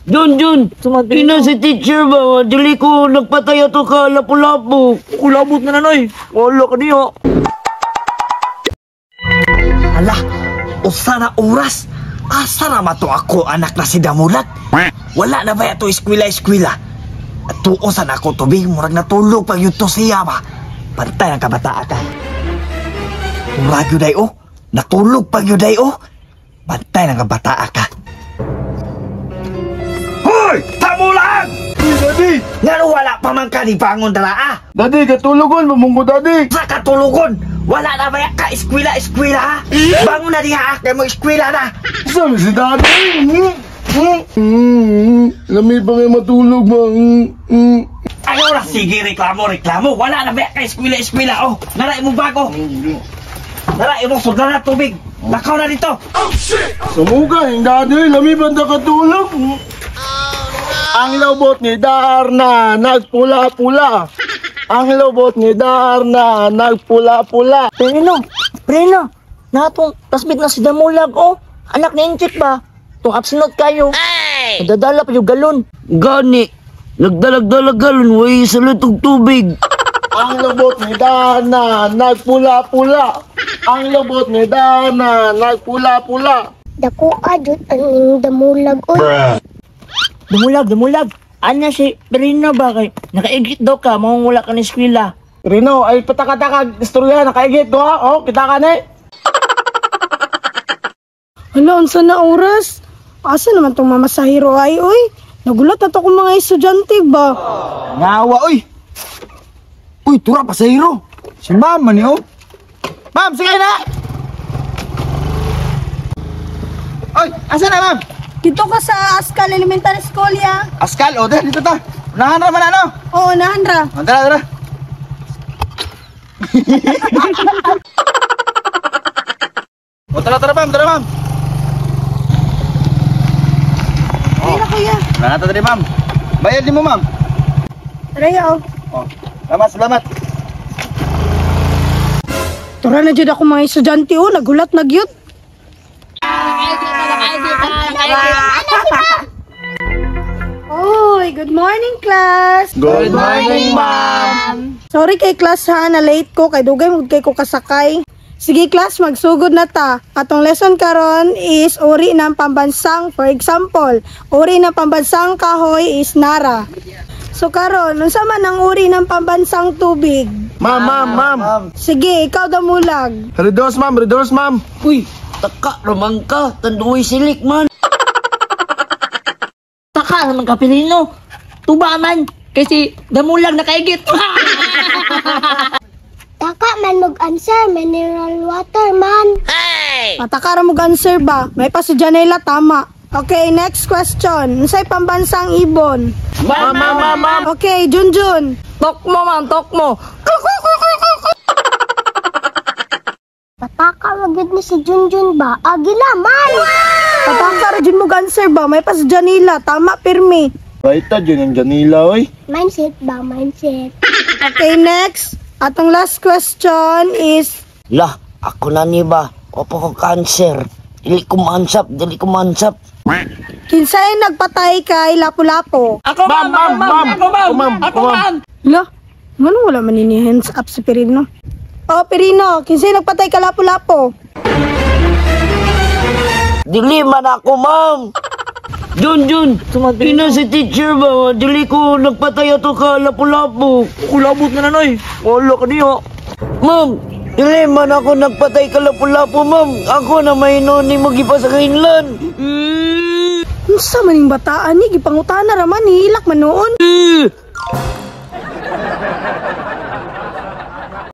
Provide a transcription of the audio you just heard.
Jun, ina si teacher ba? Dili ko nagpatay ato ka lapu-lapu. Kulabot na nanoy. Wala ka niyo. Ala, usa na oras. Asa na mato ako anak na si Damulat? Wala na ba ito eskwela-eskwela? At tuosan ako tubig, murag natulog pag yun to siya ba? Pantay ang kabataan ka. Murag yun day o, natulog pag yun day o. Pantay ang kabataan ka. Hoy! Tamulan! Daddy! Nga wala pa man ka ni bangon dala ah! Daddy, katulugon, mamunggo daddy! Sa katulugon! Wala na ba ka eskwela-eskwela ha? Bangon na diha, kaya mo eskwela na! Saan si daddy? Lami pa may matulog ba? Ayaw na, sige, reklamo. Wala na ba ka eskwela-eskwela oh! Naray mo bago! Naray mo sudan na tubig! Lakaw na dito! Sumuga, yung daddy, lami ba na katulog? Ang lobot ni Darna, nagpula-pula. Ang lobot ni Darna, nagpula-pula. Preno, natong tasbit na si Damulag, oh. Anak ni Inchik ba? Tung absunod kayo. Nadadala pa yung galon. Gani, nagdalag-dalag galon, way sa lutog tubig. Ang lobot ni Darna, nagpula-pula. Ang lobot ni Darna, nagpula-pula. Dako adjud ang Damulag oy. Damulag. Anya si Preno ba kay? Nakaigit daw ka, mawala ka ni eskwela. Rino, ay pataka-taka, istorya, nakaigit do ha? Oh, kita ka na eh. Hala, unsa na oras? Asa naman tong mamasahiro ay, oy? Nagulat na to kung mga estudyante ba? Ngawa, oy. Uy, tura pa sa hero. Si ma'am man oh. Ma'am, sige na! Oy, asa na ma'am? Dito ka sa Askal Elementary School, ya? Askal, o, dito ta. Unahan naman ano? Oo, nahandra. Tara. O, tara ma'am. Ay na, kuya. Wala na tadi ma'am. Bayad din mo ma'am. Raya, oh. O, salamat. Tura na dyan ako mga estudyante, oh. Nagulat na gyud. Oy, good morning, class. Good morning, ma'am. Sorry kay class ha, na late ko. Kay dugay mo kay ko kasakay. Sige class, magsugod na ta. Atong lesson karon is uri ng pambansang, for example, uri ng pambansang kahoy is Nara. So karon, unsa man ang uri ng pambansang tubig? Ma'am. Sige, ikaw Damulag. Redos, ma'am. Uy, taka naman ka, tanduwi silik man. Taka naman ka, Preno. Tuba man, kasi Damulag nakaigit. Taka man mag-answer, mineral water man. Patakara mo answer ba? May pa si Janela tama. Okay, next question. Unsay pambansang ibon? Ma'am. Okay, Junjun. Tokmo man, tokmo. Pataka wagid ni si Junjun ba? Agila man. Patakara dyan mo answer ba? May pa si Janela tama, pirmi. Baita dyan yung Janila, oy. Mindset ba? Mindset. Okay, next. Atong last question is Lah, ako na ni ba? Opo ko cancer. Dili ko mansap. kinsay nagpatay kay Lapu-Lapu? Ako Ma'am. Lah, ano wala man ini hands up si Pirino? Oh, Pirino, kinsay nagpatay kay Lapu-Lapu? Dili man ako, ma'am. Jun, ina si teacher ba? Dili ko nagpatay ato ka lapu-lapu. Kulabot na nanoy. Wala ka niyo. Ma'am, dili man ako nagpatay ka lapu-lapu, ma'am. Ako na may ni mo gipasakainlan. Unsa man ning bataan ni gipangutana ra man hilak man noon.